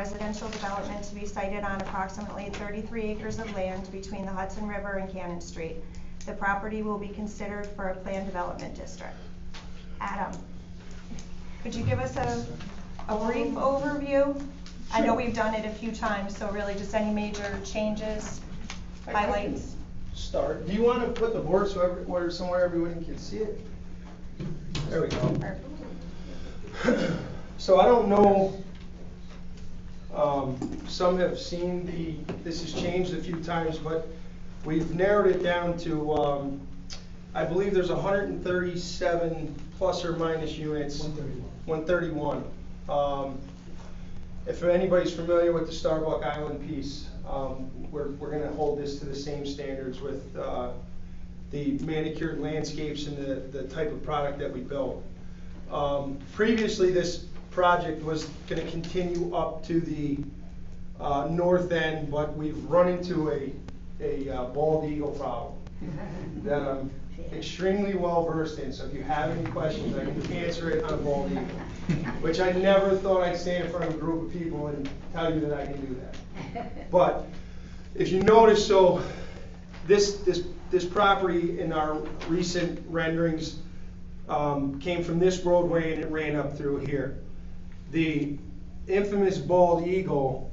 residential development to be sited on approximately 33 acres of land between the Hudson River and Cannon Street. The property will be considered for a planned development district. Adam, could you give us a brief overview? Sure. I know we've done it a few times, so really just any major changes, highlights? Start. Do you want to put the board somewhere everyone can see it? There we go. Perfect. So I don't know, some have seen this has changed a few times, but we've narrowed it down to, I believe there's 137 plus or minus units. 131. If anybody's familiar with the Starbuck Island piece, we're going to hold this to the same standards with the manicured landscapes and the type of product that we built. Previously, this project was going to continue up to the north end, but we've run into a bald eagle problem that I'm extremely well versed in. So if you have any questions, I can answer it on a bald eagle, which I never thought I'd stand in front of a group of people and tell you that I can do that. But if you notice, so this property in our recent renderings came from this roadway and it ran up through here. The infamous bald eagle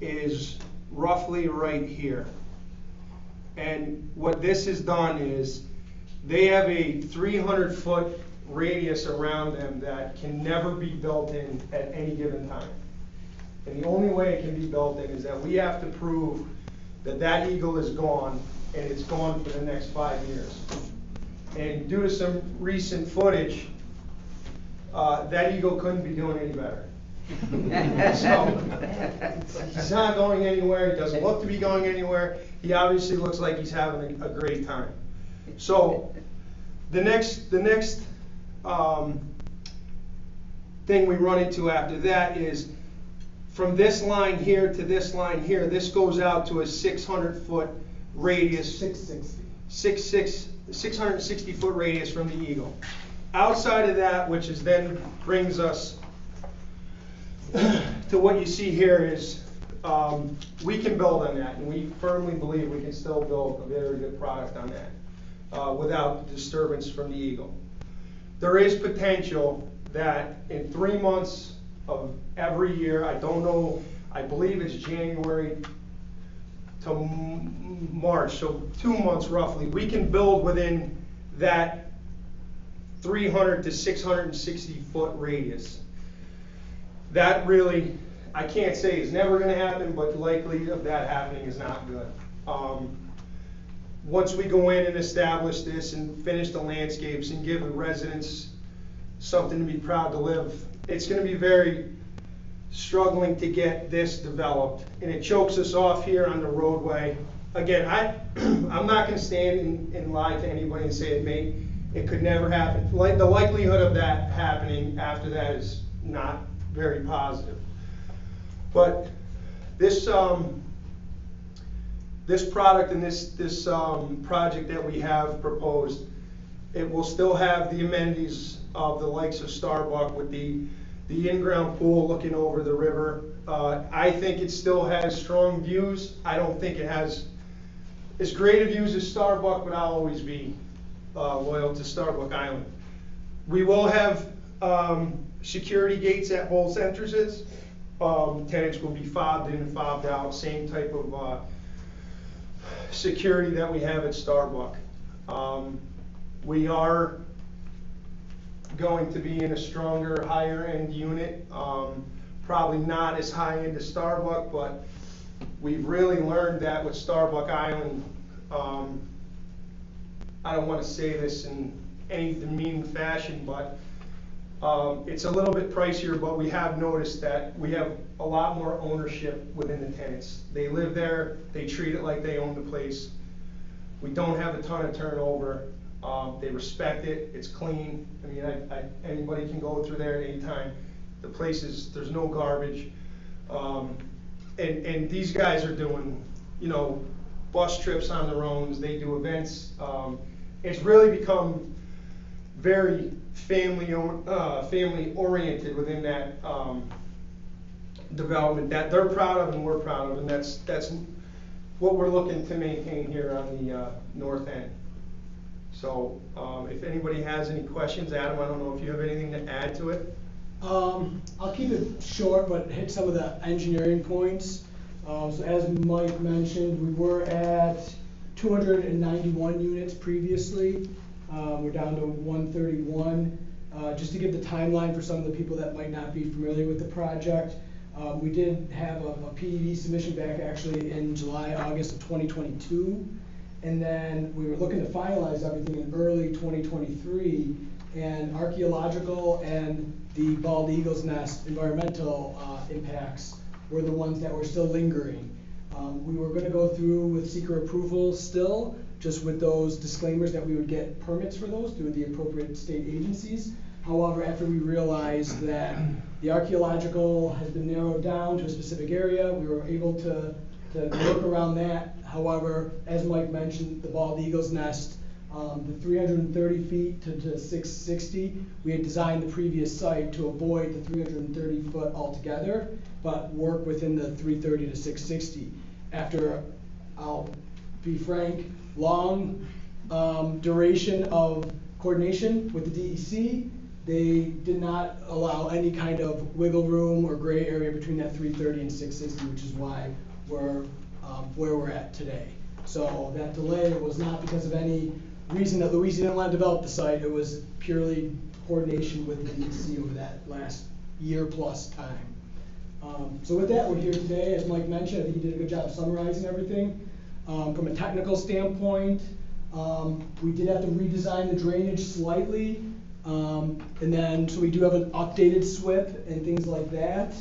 is roughly right here. And what this has done is they have a 300-foot radius around them that can never be built in at any given time. And the only way it can be built in is that we have to prove that that eagle is gone, and it's gone for the next 5 years. And due to some recent footage, that eagle couldn't be doing any better. So he's not going anywhere. He doesn't look to be going anywhere. He obviously looks like he's having a great time. So the next thing we run into after that is from this line here to this line here, this goes out to a 600-foot radius. 660-foot radius from the eagle. Outside of that, which is then brings us to what you see here is we can build on that, and we firmly believe we can still build a very good product on that without disturbance from the eagle. There is potential that in 3 months of every year, I don't know, I believe it's January to March, so 2 months roughly, we can build within that 300 to 660 foot radius. That really, I can't say it's never going to happen, but the likelihood of that happening is not good. Once we go in and establish this and finish the landscapes and give the residents something to be proud to live, it's going to be very struggling to get this developed, and it chokes us off here on the roadway. Again, I'm not going to stand and lie to anybody and say it could never happen. The likelihood of that happening after that is not very positive. But this product and this project that we have proposed, it will still have the amenities of the likes of Starbuck with the in-ground pool looking over the river. I think it still has strong views. I don't think it has as great of views as Starbuck, but I'll always be loyal to Starbuck Island. We will have security gates at both entrances. Tenants will be fobbed in and fobbed out, same type of security that we have at Starbuck. We are going to be in a stronger, higher end unit, probably not as high end as Starbuck, but we've really learned that with Starbuck Island. I don't want to say this in any demeaning fashion, but it's a little bit pricier, but we have noticed that we have a lot more ownership within the tenants. They live there, they treat it like they own the place. We don't have a ton of turnover. They respect it, it's clean. I mean, anybody can go through there at any time. The place is, there's no garbage. And these guys are doing, you know, bus trips on their own, they do events. It's really become very family oriented within that development that they're proud of and we're proud of, and that's what we're looking to maintain here on the north end. So if anybody has any questions, Adam, I don't know if you have anything to add to it? I'll keep it short, but hit some of the engineering points. So as Mike mentioned, we were at 291 units previously. We're down to 131. Just to give the timeline for some of the people that might not be familiar with the project, we did have a PDD submission back actually in July, August of 2022. And then we were looking to finalize everything in early 2023, and archaeological and the Bald Eagle's Nest environmental impacts were the ones that were still lingering. We were going to go through with seeker approval still, just with those disclaimers that we would get permits for those through the appropriate state agencies. However, after we realized that the archaeological has been narrowed down to a specific area, we were able to work around that. However, as Mike mentioned, the Bald Eagle's Nest, the 330 feet to 660, we had designed the previous site to avoid the 330 foot altogether, but work within the 330 to 660. After, I'll be frank, long duration of coordination with the DEC, they did not allow any kind of wiggle room or gray area between that 330 and 660, which is why we're where we're at today. So that delay was not because of any reason that Louisa didn't want to develop the site. It was purely coordination with the DEC over that last year plus time. So with that, we're here today. As Mike mentioned, I think he did a good job summarizing everything. From a technical standpoint, we did have to redesign the drainage slightly. And then, so we do have an updated SWIP and things like that,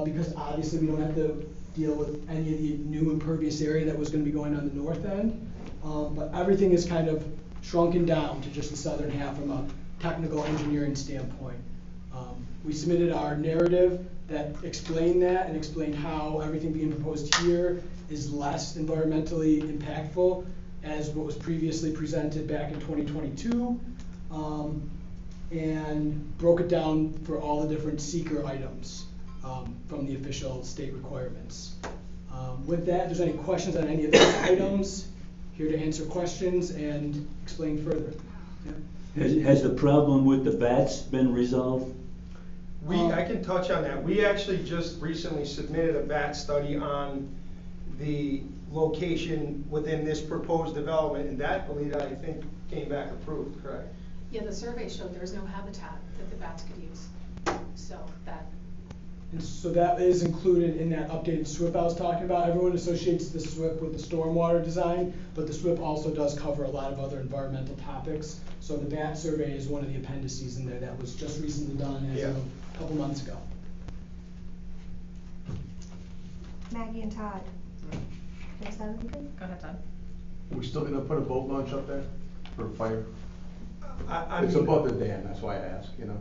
because obviously we don't have to deal with any of the new impervious area that was going to be going on the north end. But everything is kind of shrunken down to just the southern half from a technical engineering standpoint. We submitted our narrative that explained that and explained how everything being proposed here is less environmentally impactful as what was previously presented back in 2022. And broke it down for all the different seeker items from the official state requirements. With that, if there's any questions on any of those items, here to answer questions and explain further. Yeah. Has the problem with the bats been resolved? I can touch on that. We actually just recently submitted a bat study on the location within this proposed development, and that, I think, came back approved, correct? Yeah, the survey showed there was no habitat that the bats could use, so that. And so that is included in that updated SWIP I was talking about. Everyone associates the SWIP with the stormwater design, but the SWIP also does cover a lot of other environmental topics. So the bat survey is one of the appendices in there that was just recently done as of a couple months ago. Maggie and Todd. Is that anything? Go ahead, Todd. Are we still gonna put a boat launch up there for fire? It's mean, above the dam, that's why I ask, you know?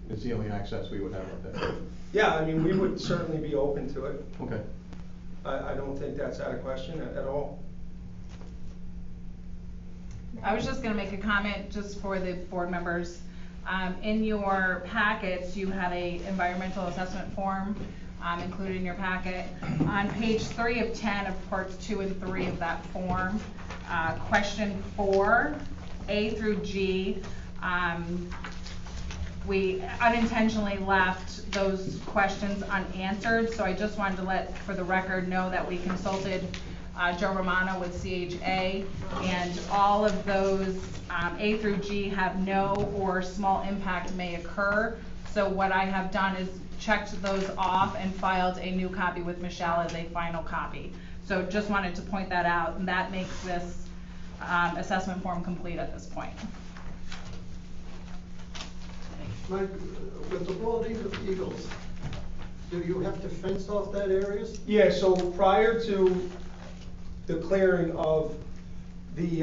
It's the only access we would have up there. yeah, I mean, we would certainly be open to it. Okay. I don't think that's out of question at all. I was just gonna make a comment just for the board members. In your packets, you have a environmental assessment form included in your packet. On page 3 of 10 of parts 2 and 3 of that form, question 4, A through G, we unintentionally left those questions unanswered, so I just wanted to let, for the record, know that we consulted Joe Romano with CHA, and all of those A through G have no or small impact may occur. So what I have done is checked those off and filed a new copy with Michelle as a final copy. So just wanted to point that out, and that makes this assessment form complete at this point. Mike, with the Bald Eagles, do you have to fence off that area? Yeah, so prior to the clearing of the,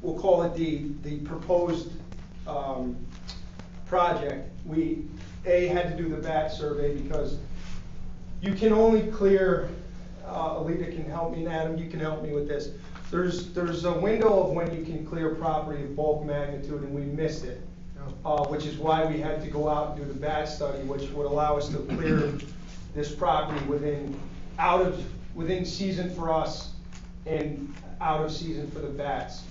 we'll call it the proposed project, we had to do the bat survey because you can only clear, Alita can help me, and Adam, you can help me with this. There's a window of when you can clear property of bulk magnitude, and we missed it. Which is why we had to go out and do the bat study, which would allow us to clear this property within season for us and out of season for the bats.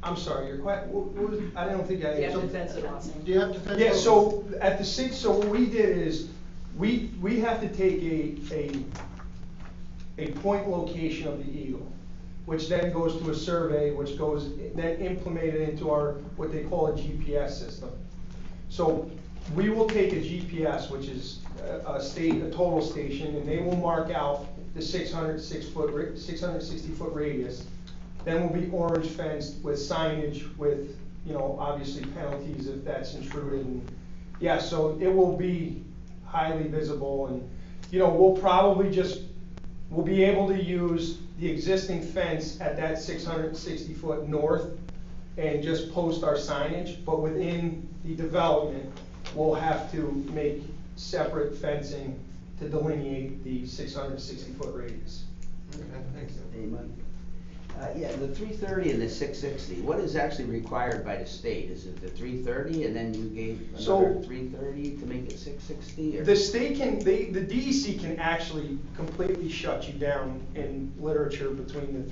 I'm sorry, your question, I don't think I. Do you have to fence Yeah, those? so at the so what we did is, we have to take a point location of the eagle, which then goes to a survey, which goes then implemented into our, what they call a GPS system. So we will take a GPS, which is a total station, and they will mark out the 660-foot radius. Then will be orange fenced with signage with, obviously penalties if that's intruded. And yeah, so it will be highly visible, and, we'll be able to use the existing fence at that 660-foot north and just post our signage, but within the development, we'll have to make separate fencing to delineate the 660-foot radius. Okay, thanks. Anyone? Yeah, the 330 and the 660, what is actually required by the state? Is it the 330 and then you gave another 330 to make it 660? Or? The state the DEC can actually completely shut you down in literature between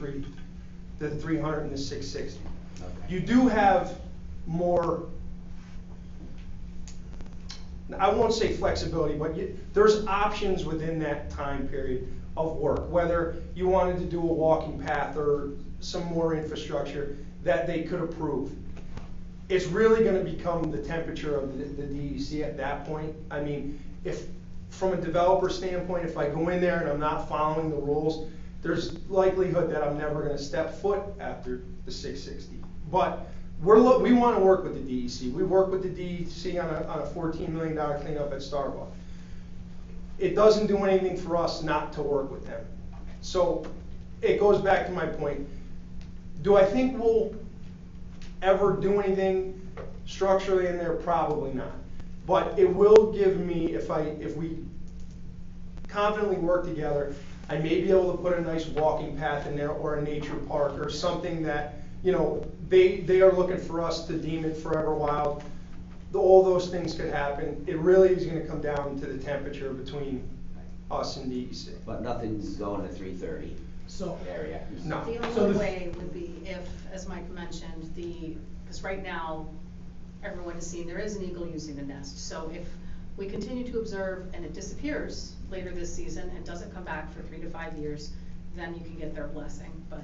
the 300 and the 660. Okay. You do have more, I won't say flexibility, but there's options within that time period of work, whether you wanted to do a walking path or some more infrastructure that they could approve. It's really going to become the temperature of the DEC at that point. I mean, if from a developer standpoint, if I go in there and I'm not following the rules, there's likelihood that I'm never going to step foot after the 660. But we want to work with the DEC. We work with the DEC on a $14 million cleanup at Starbuck. It doesn't do anything for us not to work with them. So it goes back to my point. Do I think we'll ever do anything structurally in there? Probably not. But it will give me, if we confidently work together, I may be able to put a nice walking path in there or a nature park or something that, they are looking for us to deem it forever wild. All those things could happen. It really is going to come down to the temperature between us and DEC. But nothing's going to 330 So, area. No. The So only the- way would be if, as Mike mentioned, because right now, everyone has seen there is an eagle using the nest. So if we continue to observe and it disappears later this season and doesn't come back for 3 to 5 years, then you can get their blessing, but.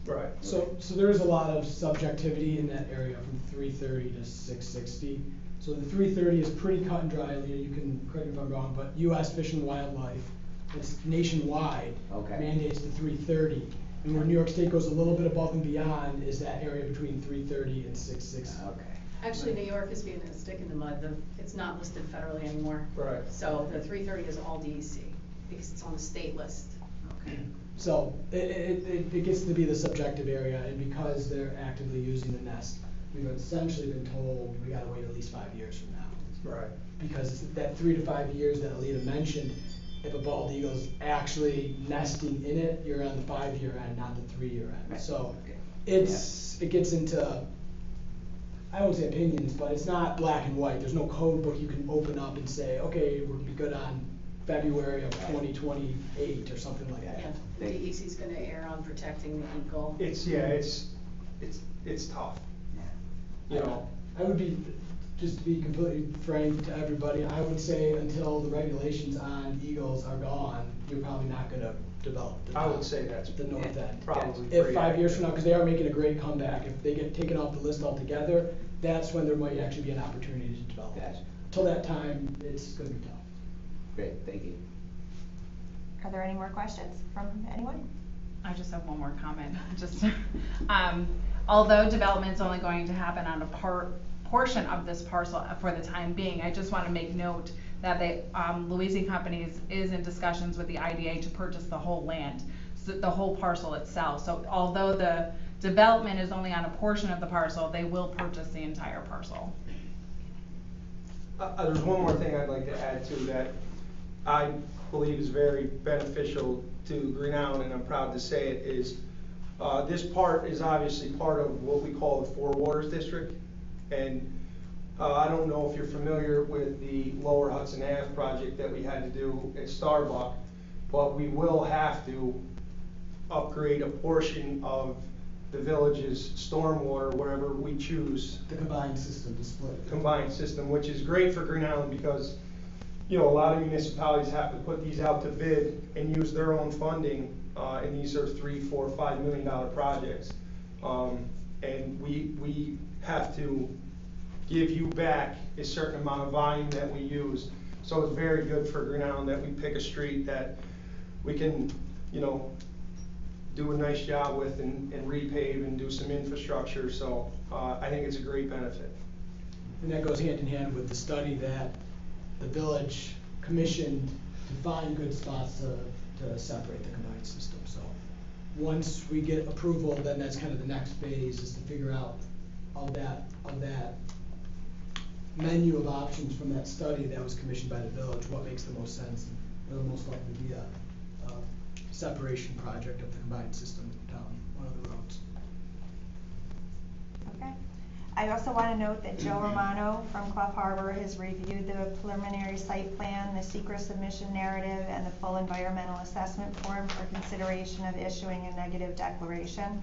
Right. so there is a lot of subjectivity in that area from 330 to 660. So the 330 is pretty cut and dry. You can correct me if I'm wrong, but U.S. Fish and Wildlife, it's nationwide, Okay. mandates the 330. And where New York State goes a little bit above and beyond is that area between 330 and 660. Okay. Actually, New York is being a stick in the mud. It's not listed federally anymore. Right. So the 330 is all DEC because it's on the state list. Okay. So it gets to be the subjective area, and because they're actively using the nest, we've essentially been told we gotta wait at least 5 years from now. Right. Because that 3 to 5 years that Alita mentioned, if a bald eagle's actually nesting in it, you're on the 5-year end, not the 3-year end. Right. So Okay. it gets into, I won't say opinions, but it's not black and white. There's no code book you can open up and say, okay, we're gonna be good on February of 2028 or something like that. Yeah, the DEC's gonna err on protecting the eagle. It's tough. I would be, just to be completely frank to everybody, I would say until the regulations on eagles are gone, you're probably not gonna develop I would say that's the north end. probably If pretty 5 years from now, accurate. because they are making a great comeback, if they get taken off the list altogether, that's when there might actually be an opportunity to develop. Gotcha. Till that time, it's gonna be tough. Great, thank you. Are there any more questions from anyone? I just have one more comment, just, although development's only going to happen on a portion of this parcel for the time being, I just wanna make note that Louisi Companies is in discussions with the IDA to purchase the whole land, so the whole parcel itself. So although the development is only on a portion of the parcel, they will purchase the entire parcel. There's one more thing I'd like to add to that I believe is very beneficial to Green Island, and I'm proud to say it, is this part is obviously part of what we call the Four Waters District. And I don't know if you're familiar with the Lower Hudson Ave project that we had to do at Starbuck, but we will have to upgrade a portion of the village's stormwater wherever we choose. The combined system, the split. Combined system, which is great for Green Island because, you know, a lot of municipalities have to put these out to bid and use their own funding, and these are $3, $4, $5 million projects. And we have to give you back a certain amount of volume that we use. So it's very good for Green Island that we pick a street that we can, you know, do a nice job with and repave and do some infrastructure. So I think it's a great benefit. And that goes hand in hand with the study that the village commissioned to find good spots to separate the combined system. So once we get approval, then that's kind of the next phase, is to figure out of that menu of options from that study that was commissioned by the village, what makes the most sense, and what'll most likely be a separation project of the combined system down one of the roads. Okay. I also want to note that Joe Romano from Clough Harbor has reviewed the preliminary site plan, the secret submission narrative, and the full environmental assessment form for consideration of issuing a negative declaration.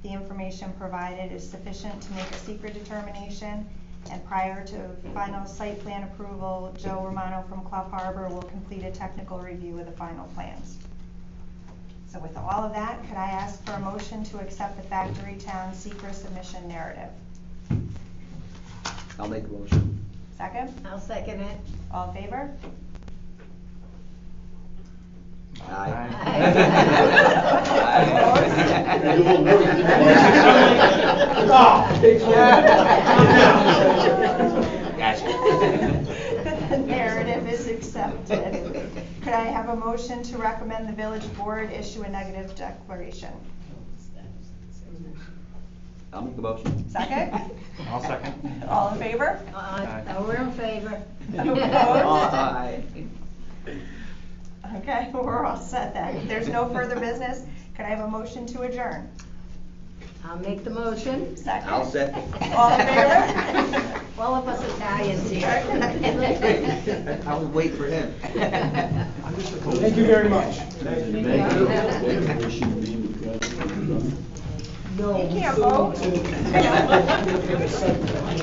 The information provided is sufficient to make a secret determination, and prior to final site plan approval, Joe Romano from Clough Harbor will complete a technical review of the final plans. So with all of that, could I ask for a motion to accept the Factory Town secret submission narrative? I'll make the motion. Second? I'll second it. All in favor? The narrative is accepted. Could I have a motion to recommend the village board issue a negative declaration? I'll make the motion. Second? I'll second. All in favor? We're in favor. Opposed? Okay, we're all set then. If there's no further business, could I have a motion to adjourn? I'll make the motion. Second? I'll second. All in favor? All of us Italians here. I was waiting for him. Thank you very much. No. You can't vote.